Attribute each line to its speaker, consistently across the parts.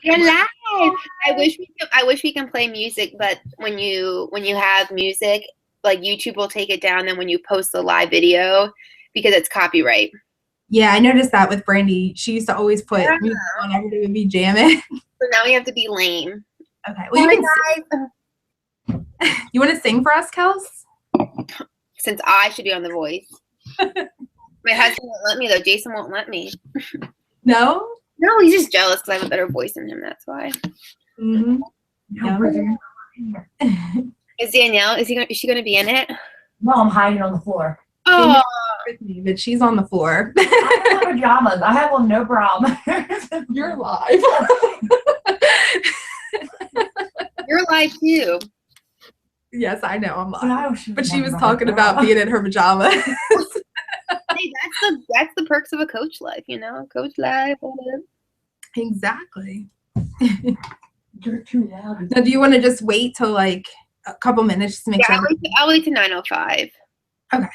Speaker 1: You're live. I wish we can play music, but when you have music, like YouTube will take it down then when you post the live video because it's copyright.
Speaker 2: Yeah, I noticed that with Brandy. She used to always put
Speaker 1: Yeah.
Speaker 2: music on every day would be jamming.
Speaker 1: So now we have to be lame.
Speaker 2: Okay. Well, you can. You want to sing for us, Kels?
Speaker 1: Since I should be on The Voice. My husband won't let me though. Jason won't let me.
Speaker 2: No?
Speaker 1: No, he's just jealous because I have a better voice than him. That's why.
Speaker 2: Mm-hmm. Yeah.
Speaker 1: Is Danielle? Is she going to be in it?
Speaker 3: No, I'm hiding on the floor.
Speaker 1: Oh,
Speaker 2: With me, but she's on the floor.
Speaker 3: I have pajamas. I have one, no problem.
Speaker 2: You're live.
Speaker 1: you're live too.
Speaker 2: Yes, I know I'm live.
Speaker 3: No,
Speaker 2: But she was talking about being in her pajamas.
Speaker 1: Hey, that's the perks of a coach life, you know. Coach life.
Speaker 2: Exactly.
Speaker 3: You're too loud.
Speaker 2: Now, do you want to just wait till like a couple minutes to make
Speaker 1: Yeah,
Speaker 2: sure?
Speaker 1: I'll wait to 9:05.
Speaker 2: Okay.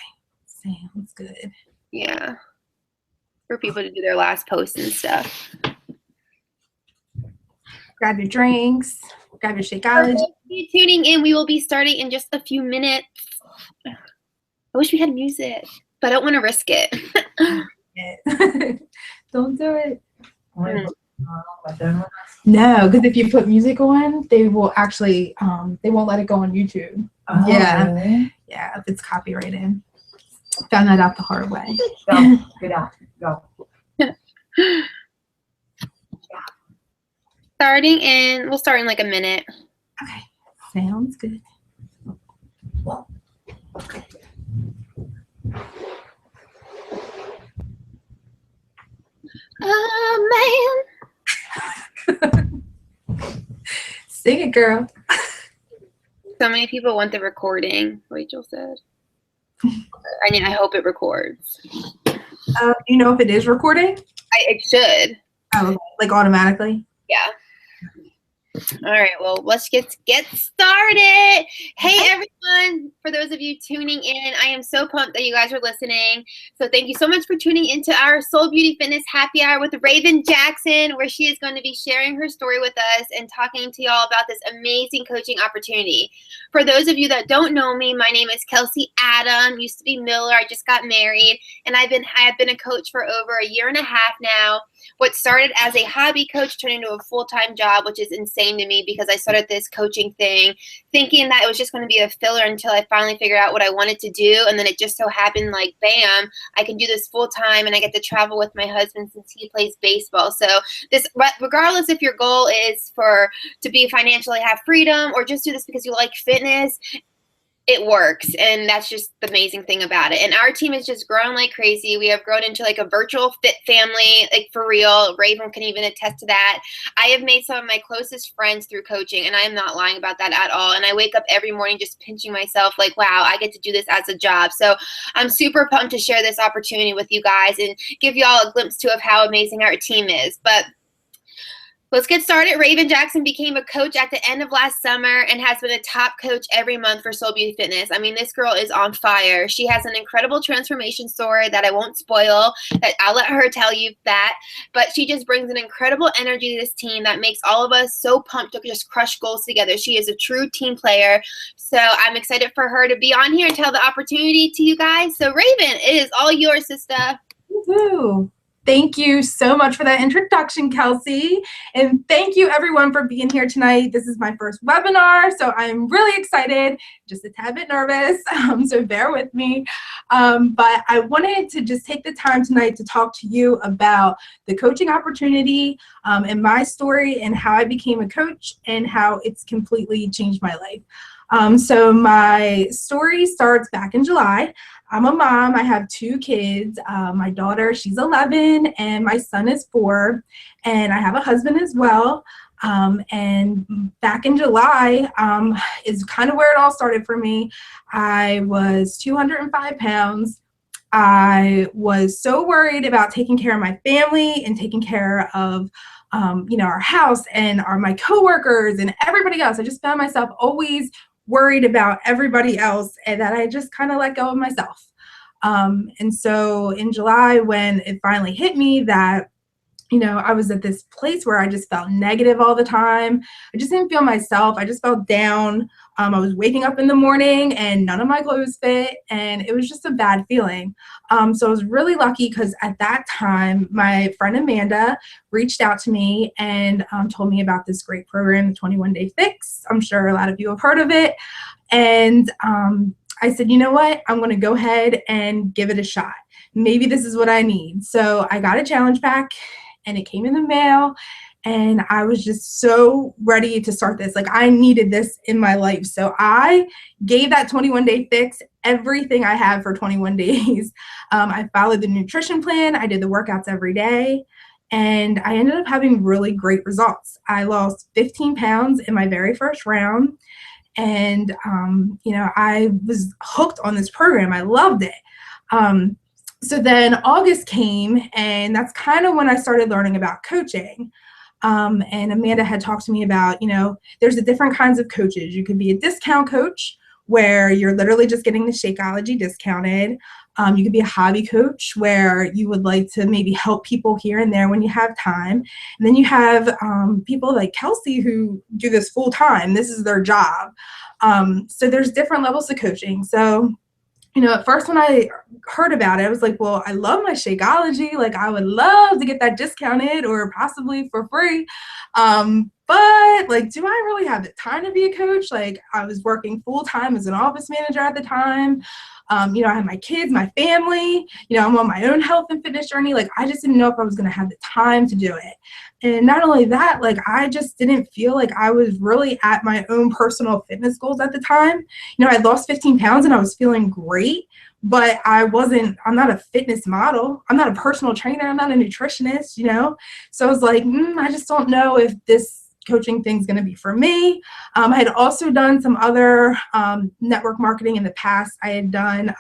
Speaker 2: Sounds good.
Speaker 1: Yeah. For people to do their last post and stuff.
Speaker 2: Grab your drinks. Grab your Shakeology.
Speaker 1: Be tuning in. We will be starting in just a few minutes. I wish we had music, but I don't want to risk it.
Speaker 2: Don't do it. No, because if you put music on, they will actually they won't let it go on YouTube.
Speaker 3: Oh,
Speaker 2: Yeah.
Speaker 3: Really?
Speaker 2: Yeah, if it's copyrighted. Found that out the hard way.
Speaker 3: Go. Get out. Go.
Speaker 1: We'll start in like a minute.
Speaker 2: Okay. Sounds good.
Speaker 1: Oh man.
Speaker 2: Sing it, girl.
Speaker 1: So many people want the recording, Rachel said. I mean, I hope it records.
Speaker 2: You know if it is recording?
Speaker 1: It should.
Speaker 2: Oh, like automatically?
Speaker 1: Yeah. All right, well, let's get started. Hey, everyone. For those of you tuning in, I am so pumped that you guys are listening. So thank you so much for tuning into our SoulBeauty Fitness Happy Hour with Raven Jackson, where she is going to be sharing her story with us and talking to y'all about this amazing coaching opportunity. For those of you that don't know me, my name is Kelsey Adam, used to be Miller. I just got married, and I have been a coach for over a year and a half now. What started as a hobby coach turned into a full-time job, which is insane to me because I started this coaching thing thinking that it was just going to be a filler until I finally figured out what I wanted to do. And then it just so happened, like, bam, I can do this full-time and I get to travel with my husband since he plays baseball. So this, regardless if your goal is to be financially have freedom or just do this because you like fitness, it works, and that's just the amazing thing about it. And our team has just grown like crazy. We have grown into like a virtual fit family, like for real. Raven can even attest to that. I have made some of my closest friends through coaching, and I am not lying about that at all. And I wake up every morning just pinching myself like, wow, I get to do this as a job. So I'm super pumped to share this opportunity with you guys and give y'all a glimpse too of how amazing our team is. But let's get started. Raven Jackson became a coach at the end of last summer and has been a top coach every month for SoulBeauty Fitness. I mean, this girl is on fire. She has an incredible transformation story that I won't spoil, that I'll let her tell you that. But she just brings an incredible energy to this team that makes all of us so pumped to just crush goals together. She is a true team player. So I'm excited for her to be on here and tell the opportunity to you guys. So Raven, it is all yours, sister.
Speaker 2: Woohoo. Thank you so much for that introduction, Kelsey. And thank you everyone for being here tonight. This is my first webinar, so I'm really excited, just a tad bit nervous, so bear with me. But I wanted to just take the time tonight to talk to you about the coaching opportunity and my story and how I became a coach and how it's completely changed my life. So my story starts back in July. I'm a mom. I have 2 kids. My daughter, she's 11, and my son is 4. And I have a husband as well. And back in July is kind of where it all started for me. I was 205 pounds. I was so worried about taking care of my family and taking care of our house and my coworkers and everybody else. I just found myself always worried about everybody else, and that I just kind of let go of myself. And so in July, when it finally hit me that I was at this place where I just felt negative all the time. I just didn't feel myself. I just felt down. I was waking up in the morning and none of my clothes fit, and it was just a bad feeling. So I was really lucky because at that time, my friend Amanda reached out to me and told me about this great program, the 21-Day Fix. I'm sure a lot of you have heard of it. And I said, you know what? I'm going to go ahead and give it a shot. Maybe this is what I need. So I got a challenge pack and it came in the mail. And I was just so ready to start this. Like, I needed this in my life. So I gave that 21-Day Fix everything I had for 21 days. I followed the nutrition plan. I did the workouts every day. And I ended up having really great results. I lost 15 pounds in my very first round. And, I was hooked on this program. I loved it. So then August came, and that's kind of when I started learning about coaching. And Amanda had talked to me about, there's the different kinds of coaches. You could be a discount coach where you're literally just getting the Shakeology discounted. You could be a hobby coach where you would like to maybe help people here and there when you have time. And then you have people like Kelsey who do this full time. This is their job. So there's different levels of coaching. So at first when I heard about it, I was like, well, I love my Shakeology. Like, I would love to get that discounted or possibly for free. But like, do I really have the time to be a coach? Like, I was working full time as an office manager at the time. I had my kids, my family, I'm on my own health and fitness journey. Like, I just didn't know if I was going to have the time to do it. And not only that, like, I just didn't feel like I was really at my own personal fitness goals at the time. I lost 15 pounds and I was feeling great, but I'm not a fitness model. I'm not a personal trainer. I'm not a nutritionist, So I was like, I just don't know if this coaching thing's going to be for me. I had also done some other network marketing in the past. I had done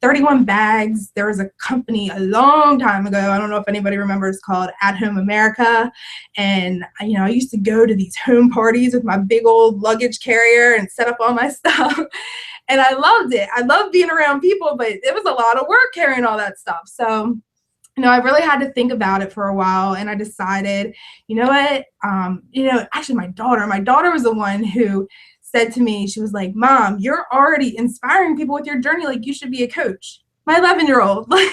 Speaker 2: 31 Bags. There was a company a long time ago, I don't know if anybody remembers, called At Home America. And I used to go to these home parties with my big old luggage carrier and set up all my stuff. And I loved it. I loved being around people, but it was a lot of work carrying all that stuff. So I really had to think about it for a while, and I decided, actually my daughter was the one who said to me, she was like, Mom, you're already inspiring people with your journey. Like, you should be a coach. My 11-year-old, like,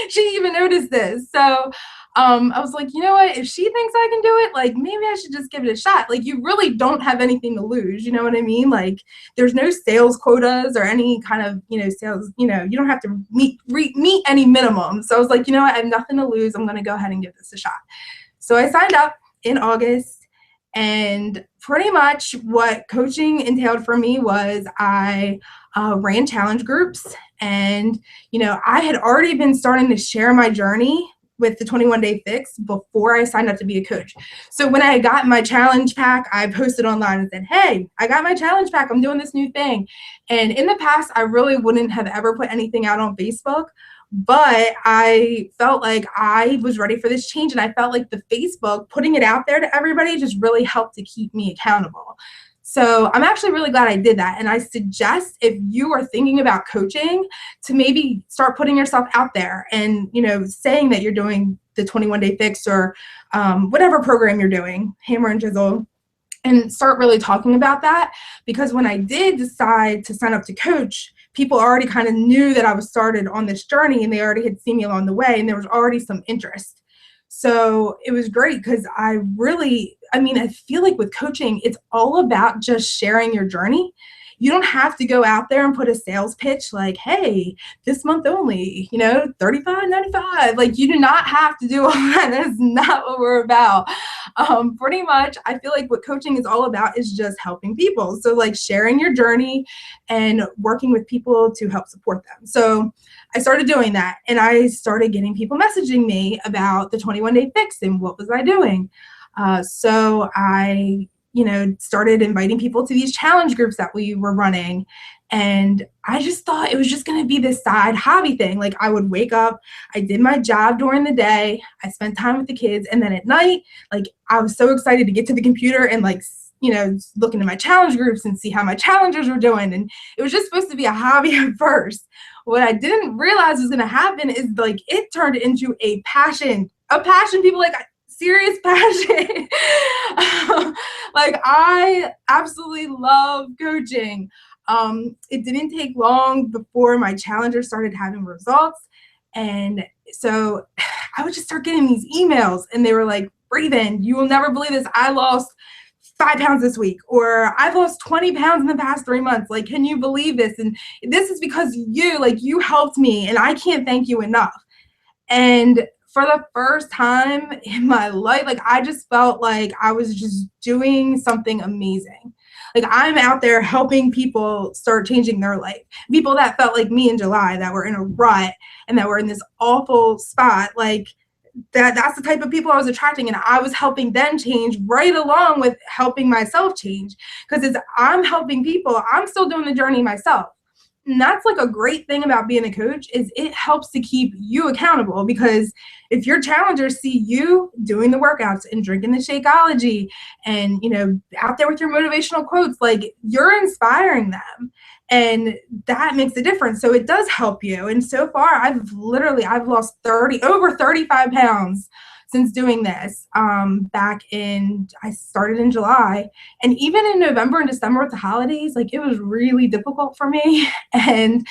Speaker 2: she even noticed this. So I was like, you know what, if she thinks I can do it, like, maybe I should just give it a shot. Like, you really don't have anything to lose. You know what I mean? Like, there's no sales quotas or any kind of, sales, you don't have to meet any minimum. So I was like, I have nothing to lose. I'm going to go ahead and give this a shot. So I signed up in August, and pretty much what coaching entailed for me was I ran challenge groups, and, I had already been starting to share my journey with the 21-Day Fix before I signed up to be a coach. So when I got my challenge pack, I posted online and said, hey, I got my challenge pack. I'm doing this new thing. And in the past, I really wouldn't have ever put anything out on Facebook, but I felt like I was ready for this change. And I felt like the Facebook, putting it out there to everybody, just really helped to keep me accountable. So I'm actually really glad I did that. And I suggest, if you are thinking about coaching, to maybe start putting yourself out there and, saying that you're doing the 21-Day Fix or whatever program you're doing, hammer and chisel, and start really talking about that. Because when I did decide to sign up to coach, people already kind of knew that I was started on this journey, and they already had seen me along the way, and there was already some interest. So it was great because I feel like with coaching, it's all about just sharing your journey. You don't have to go out there and put a sales pitch like, hey, this month only, $35.95. Like, you do not have to do all that. That's not what we're about. Pretty much, I feel like what coaching is all about is just helping people. So, like, sharing your journey and working with people to help support them. So I started doing that, and I started getting people messaging me about the 21-Day Fix and what was I doing. So I started inviting people to these challenge groups that we were running. And I just thought it was just going to be this side hobby thing. Like, I would wake up, I did my job during the day, I spent time with the kids. And then at night, like, I was so excited to get to the computer and look into my challenge groups and see how my challengers were doing. And it was just supposed to be a hobby at first. What I didn't realize was going to happen is, like, it turned into a passion. People, like, serious passion. Like, I absolutely love coaching. It didn't take long before my challengers started having results. And so I would just start getting these emails, and they were like, Raven, you will never believe this. I lost 5 pounds this week, or I've lost 20 pounds in the past 3 months. Like, can you believe this? And this is because you helped me, and I can't thank you enough. And for the first time in my life, like, I just felt like I was just doing something amazing. Like, I'm out there helping people start changing their life. People that felt like me in July, that were in a rut and that were in this awful spot. Like, that's the type of people I was attracting, and I was helping them change right along with helping myself change. Because as I'm helping people, I'm still doing the journey myself. And that's like a great thing about being a coach, is it helps to keep you accountable, because if your challengers see you doing the workouts and drinking the Shakeology and, out there with your motivational quotes, like, you're inspiring them, and that makes a difference. So it does help you. And so far I've lost over 35 pounds since doing this. I started in July, and even in November and December with the holidays, like, it was really difficult for me. And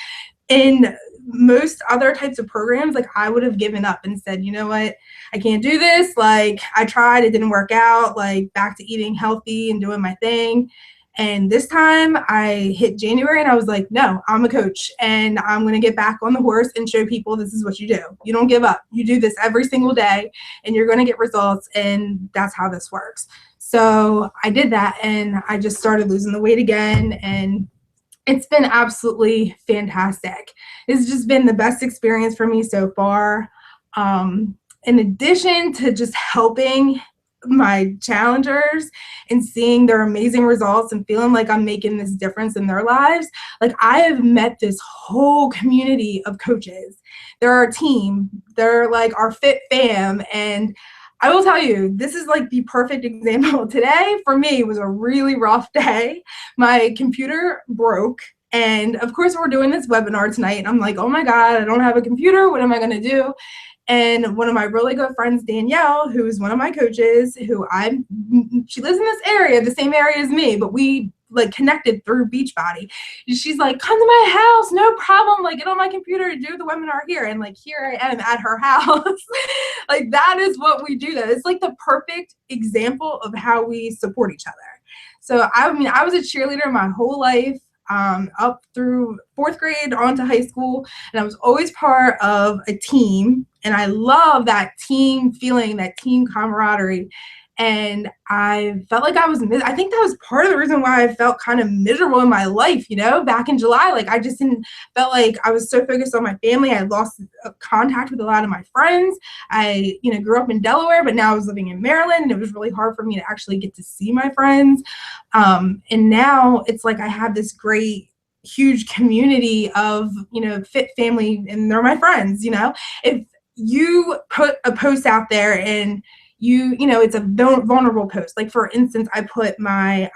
Speaker 2: in most other types of programs, like, I would have given up and said, you know what, I can't do this. Like, I tried, it didn't work out, like, back to eating healthy and doing my thing. And this time I hit January and I was like, no, I'm a coach, and I'm going to get back on the horse and show people this is what you do. You don't give up. You do this every single day, and you're going to get results. And that's how this works. So I did that, and I just started losing the weight again. And it's been absolutely fantastic. It's just been the best experience for me so far. In addition to just helping my challengers and seeing their amazing results and feeling like I'm making this difference in their lives, like, I have met this whole community of coaches. They're our team. They're like our fit fam. And I will tell you, this is like the perfect example. Today for me was a really rough day. My computer broke. And of course we're doing this webinar tonight, and I'm like, oh my God, I don't have a computer. What am I going to do? And one of my really good friends, Danielle, who is one of my coaches, she lives in this area, the same area as me, but we like connected through Beachbody. She's like, come to my house, no problem. Like, get on my computer and do the webinar here. And like, here I am at her house. Like, that is what we do. That it's like the perfect example of how we support each other. So I was a cheerleader my whole life. Up through 4th grade on to high school, and I was always part of a team, and I love that team feeling, that team camaraderie. And I felt like I think that was part of the reason why I felt kind of miserable in my life, back in July. Like, I just felt like I was so focused on my family. I lost contact with a lot of my friends. I, grew up in Delaware, but now I was living in Maryland, and it was really hard for me to actually get to see my friends. And now it's like I have this great, huge community of, fit family, and they're my friends. If you put a post out there and it's a vulnerable post. Like, for instance, I put my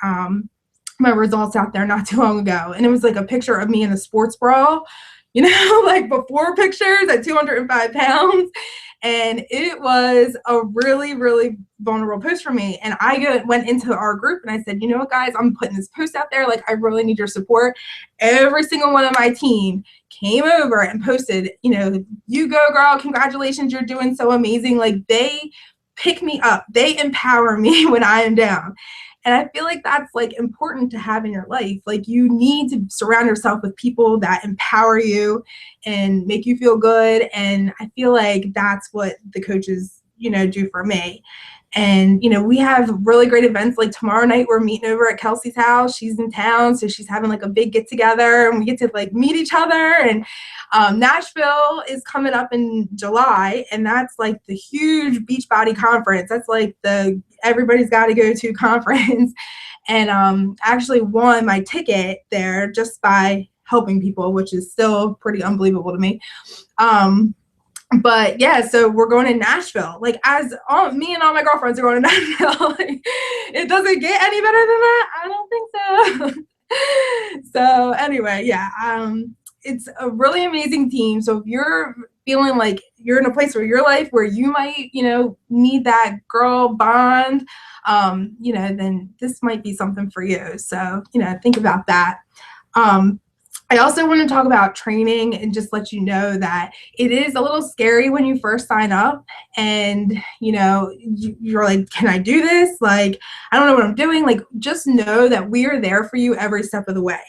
Speaker 2: my results out there not too long ago, and it was like a picture of me in a sports bra, like before pictures at 205 pounds. And it was a really, really vulnerable post for me. And I went into our group and I said, you know what, guys, I'm putting this post out there. Like, I really need your support. Every single one of my team came over and posted, you go, girl, congratulations, you're doing so amazing. Like, they pick me up. They empower me when I am down. And I feel like that's like important to have in your life. Like, you need to surround yourself with people that empower you and make you feel good. And I feel like that's what the coaches, do for me. And, we have really great events. Like, tomorrow night, we're meeting over at Kelsey's house. She's in town, so she's having like a big get together, and we get to like meet each other. And Nashville is coming up in July, and that's like the huge Beachbody conference. That's like the everybody's got to go to conference. And actually won my ticket there just by helping people, which is still pretty unbelievable to me. But yeah, so we're going to Nashville. Like, me and all my girlfriends are going to Nashville. Like, it doesn't get any better than that. I don't think so. So anyway, yeah, it's a really amazing team. So if you're feeling like you're in a place where your life where you might, need that girl bond, then this might be something for you. So, think about that. I also want to talk about training and just let you know that it is a little scary when you first sign up and, you're like, can I do this? Like, I don't know what I'm doing. Like, just know that we are there for you every step of the way.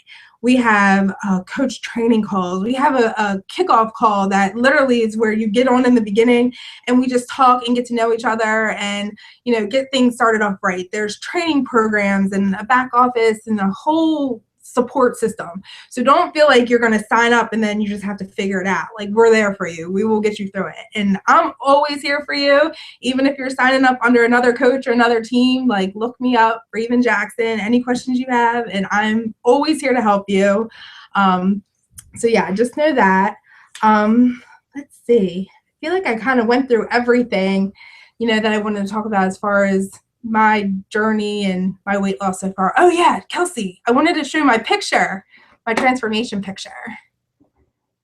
Speaker 2: We have coach training calls. We have a kickoff call that literally is where you get on in the beginning and we just talk and get to know each other and, get things started off right. There's training programs and a back office and a whole support system. So don't feel like you're going to sign up and then you just have to figure it out. Like, we're there for you. We will get you through it. And I'm always here for you. Even if you're signing up under another coach or another team, like, look me up, Raven Jackson, any questions you have, and I'm always here to help you. So yeah, just know that. Let's see. I feel like I kind of went through everything, that I wanted to talk about as far as my journey and my weight loss so far. Oh yeah, Kelsey, I wanted to show my picture, my transformation picture,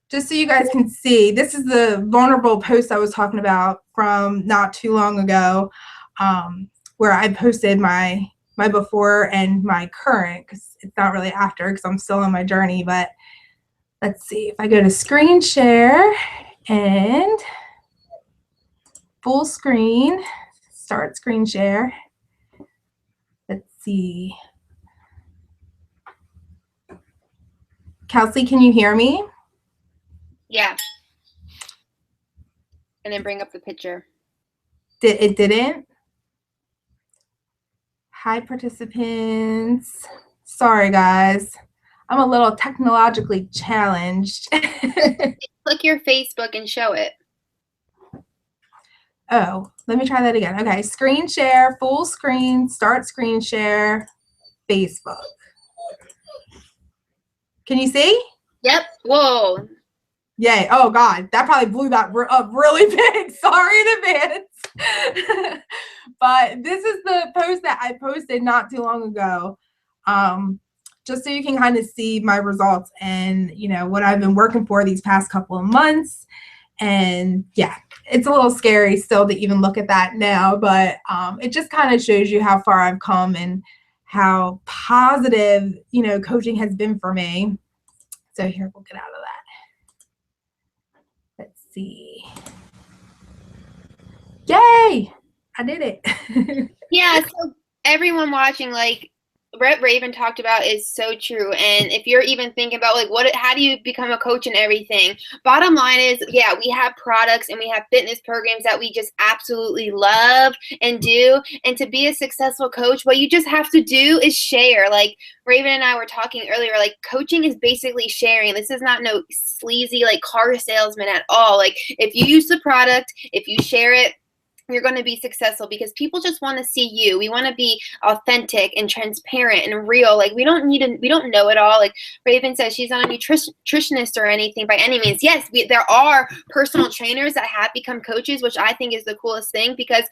Speaker 2: just so you guys can see. This is the vulnerable post I was talking about from not too long ago, where I posted my before and my current, because it's not really after because I'm still on my journey. But let's see, if I go to screen share and full screen, start screen share. Let's see. Kelsey, can you hear me?
Speaker 1: Yeah. And then bring up the picture.
Speaker 2: It didn't? Hi, participants. Sorry, guys. I'm a little technologically challenged.
Speaker 1: Click your Facebook and show it.
Speaker 2: Oh, let me try that again. Okay, screen share, full screen, start screen share, Facebook. Can you see?
Speaker 1: Yep. Whoa.
Speaker 2: Yay. Oh, God. That probably blew that up really big. Sorry in advance. But this is the post that I posted not too long ago, just so you can kind of see my results and, what I've been working for these past couple of months. And, yeah, it's a little scary still to even look at that now, but it just kind of shows you how far I've come and how positive, coaching has been for me. So here, we'll get out of that. Let's see. Yay! I did it.
Speaker 1: Yeah, so everyone watching, like what Raven talked about is so true. And if you're even thinking about how do you become a coach and everything, bottom line is, yeah, we have products and we have fitness programs that we just absolutely love and do. And to be a successful coach, what you just have to do is share. Like Raven and I were talking earlier, like coaching is basically sharing. This is not no sleazy car salesman at all. Like if you use the product, if you share it, you're going to be successful because people just want to see you. We want to be authentic and transparent and real. Like we don't know it all. Like Raven says, she's not a nutritionist or anything by any means. Yes, there are personal trainers that have become coaches, which I think is the coolest thing because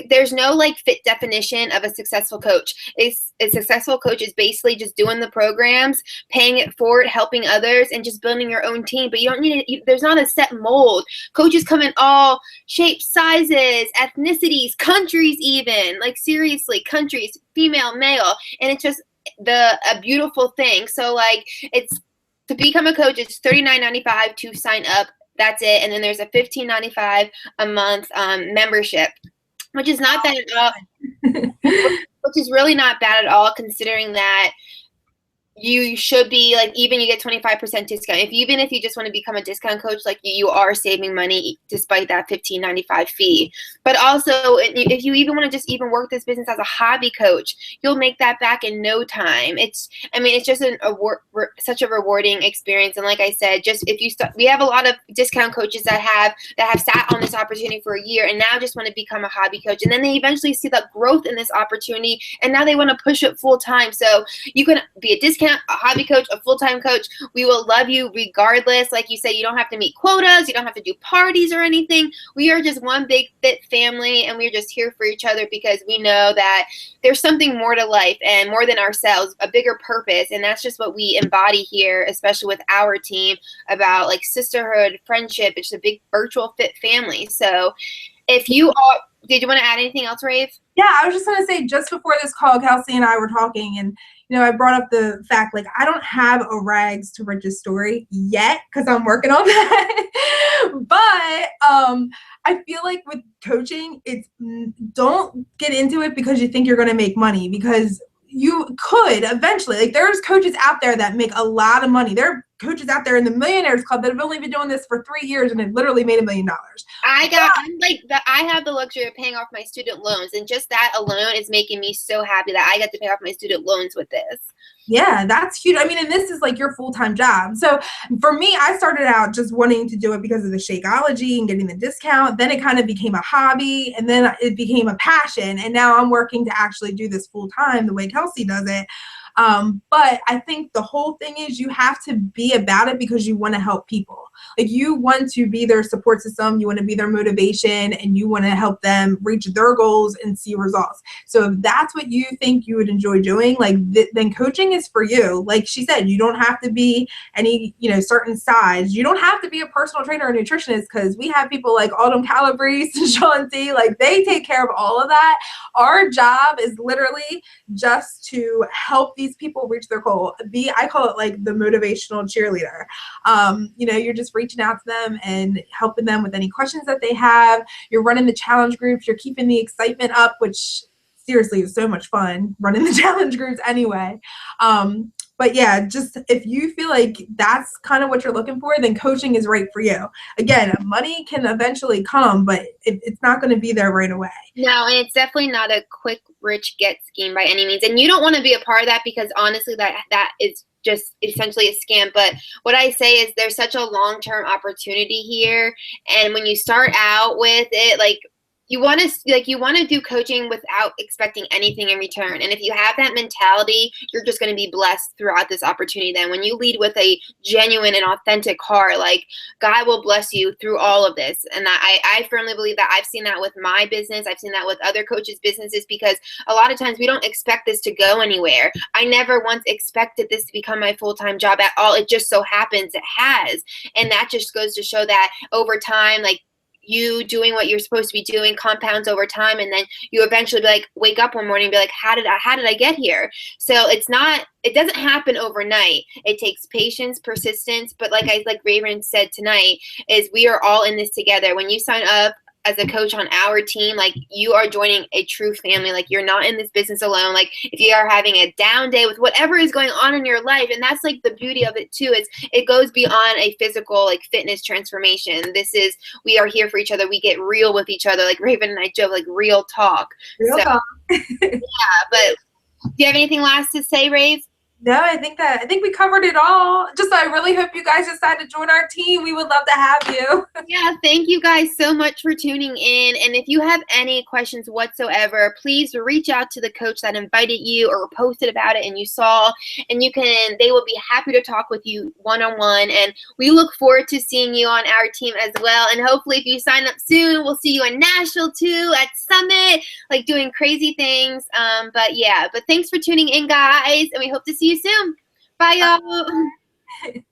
Speaker 1: there's no fit definition of a successful coach. A successful coach is basically just doing the programs, paying it forward, helping others, and just building your own team. But you don't need there's not a set mold. Coaches come in all shapes, sizes, ethnicities, countries, even seriously, countries, female, male, and it's just a beautiful thing. So it's to become a coach, it's $39.95 to sign up. That's it, and then there's a $15.95 a month membership, which is not bad at all. Which is really not bad at all, considering that you should be even you get 25% discount. Even if you just want to become a discount coach, you are saving money despite that $15.95 fee. But also, if you even want to just even work this business as a hobby coach, you'll make that back in no time. It's just such a rewarding experience. And like I said, just if you we have a lot of discount coaches that have sat on this opportunity for a year and now just want to become a hobby coach, and then they eventually see that growth in this opportunity, and now they want to push it full time. So you can be a discount a hobby coach, a full-time coach, we will love you regardless. Like you said, you don't have to meet quotas. You don't have to do parties or anything. We are just one big fit family, and we're just here for each other because we know that there's something more to life and more than ourselves, a bigger purpose. And that's just what we embody here, especially with our team, about like sisterhood, friendship. It's a big virtual fit family. So if you all, did you want to add anything else, Rave?
Speaker 2: Yeah, I was just going to say, just before this call, Kelsey and I were talking, and, I brought up the fact, like, I don't have a rags to riches story yet because I'm working on that. But I feel like with coaching, it's don't get into it because you think you're going to make money, because you could eventually. Like, there's coaches out there that make a lot of money. There are coaches out there in the Millionaires Club that have only been doing this for 3 years and have literally made $1 million.
Speaker 1: I have the luxury of paying off my student loans, and just that alone is making me so happy that I get to pay off my student loans with this.
Speaker 2: Yeah, that's huge. I mean, and this is like your full-time job. So for me, I started out just wanting to do it because of the Shakeology and getting the discount. Then it kind of became a hobby, and then it became a passion. And now I'm working to actually do this full-time the way Kelsey does it. But I think the whole thing is you have to be about it because you want to help people. Like, you want to be their support system, you want to be their motivation, and you want to help them reach their goals and see results. So if that's what you think you would enjoy doing, like, then coaching is for you. Like she said, you don't have to be any, certain size. You don't have to be a personal trainer or nutritionist, because we have people like Autumn Calabrese and Sean T. Like, they take care of all of that. Our job is literally just to help these people reach their goal. I call it like the motivational cheerleader. You're just reaching out to them and helping them with any questions that they have. You're running the challenge groups. You're keeping the excitement up, which seriously is so much fun running the challenge groups anyway. But yeah, just if you feel like that's kind of what you're looking for, then coaching is right for you. Again, money can eventually come, but it's not going to be there right away.
Speaker 1: No, and it's definitely not a quick rich get scheme by any means. And you don't want to be a part of that, because honestly, that is just essentially a scam. But what I say is there's such a long-term opportunity here. And when you start out with it, like, you want to do coaching without expecting anything in return. And if you have that mentality, you're just going to be blessed throughout this opportunity. Then when you lead with a genuine and authentic heart, like, God will bless you through all of this. And I firmly believe that. I've seen that with my business. I've seen that with other coaches' businesses, because a lot of times we don't expect this to go anywhere. I never once expected this to become my full-time job at all. It just so happens it has. And that just goes to show that over time, like, you doing what you're supposed to be doing compounds over time, and then you eventually be like, wake up one morning and be like, how did I get here? So it doesn't happen overnight. It takes patience, persistence, but like Raven said tonight, is we are all in this together. When you sign up as a coach on our team, like, you are joining a true family. Like, you're not in this business alone. Like, if you are having a down day with whatever is going on in your life, and that's like the beauty of it too, it goes beyond a physical, like, fitness transformation. We are here for each other. We get real with each other. Like Raven and I joke, like, real talk.
Speaker 2: Talk.
Speaker 1: Yeah, but do you have anything last to say, Rave?
Speaker 2: No, I think we covered it all. Just, I really hope you guys decide to join our team. We would love to have you.
Speaker 1: Yeah, thank you guys so much for tuning in. And if you have any questions whatsoever, please reach out to the coach that invited you or posted about it and you saw, and they will be happy to talk with you one-on-one. And we look forward to seeing you on our team as well. And hopefully if you sign up soon, we'll see you in Nashville too, at Summit, like, doing crazy things. But thanks for tuning in, guys. And we hope to see you soon. Bye, y'all.